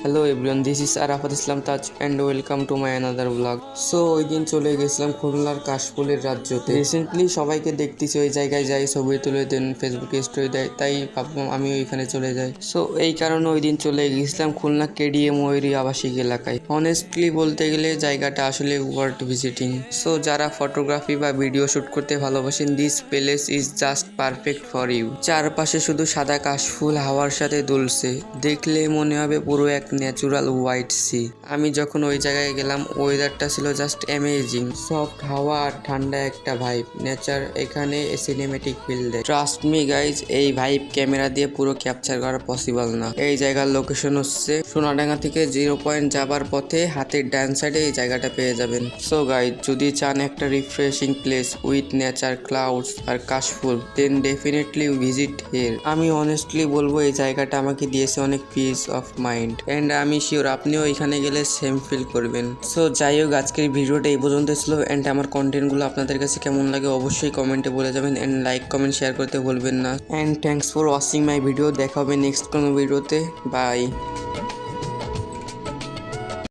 Hello everyone, this is Arafat Islam Taj and welcome to my another blog. So ওই দিন চলে গেছিলাম খুলনার কাশফুলের রাজ্যতে। রিসেন্টলি সবাইকে দেখতেছি ওই জায়গায় যাই, ছবি তুলে দেন, ফেসবুকে স্টোরি দেয়, তাই ভাবলাম আমি ওইখানে চলে যাই। সো এই কারণে ওই দিন চলে গেছিলাম খুলনা কেডিএম ময়ূরী আবাসিক এলাকায়। অনেস্টলি বলতে গেলে জায়গাটা আসলে ওয়ার্থ ভিজিটিং। সো যারা ফটোগ্রাফি বা ভিডিও শ্যুট করতে ভালোবাসেন, this place is just perfect for you. চারপাশে শুধু সাদা কাশফুল হাওয়ার সাথে দুলছে, দেখলে মনে হবে পুরো এক ন্যাচুরাল হোয়াইট সি। আমি যখন ওই জায়গায় গেলাম, ওয়েদারটা ছিল জাস্ট অ্যামেজিং। সফট হাওয়া আর ঠান্ডা একটা ভাইব, নেচার এখানে সিনেমেটিক ফিল দেয়। ট্রাস্ট মি গাইজ, এই ভাইব ক্যামেরা দিয়ে পুরো ক্যাপচার করা পসিবল না। এই জায়গার লোকেশন হচ্ছে সোনাডাঙ্গা থেকে 0 পয়েন্ট যাবার পথে হাতের ডান সাইডে এই জায়গাটা পেয়ে যাবেন। সো গাইজ, যদি চান একটা refreshing place with nature, clouds আর কাশফুল, দেন ডেফিনেটলি ভিজিট হিয়ার। আমি অনেস্টলি বলবো এই জায়গাটা আমাকে দিয়েছে অনেক পিস অফ মাইন্ড, অ্যান্ড আমি শিওর আপনিও এখানে গেলে সেম ফিল করবেন। সো যাই হোক, আজকের ভিডিওটা এই পর্যন্ত ছিল, অ্যান্ড আমার কন্টেন্টগুলো আপনাদের কাছে কেমন লাগে অবশ্যই কমেন্টে বলে যাবেন, অ্যান্ড লাইক কমেন্ট শেয়ার করতে ভুলবেন না। And thanks for watching my video. দেখা হবে নেক্সট কোনো ভিডিওতে। বাই।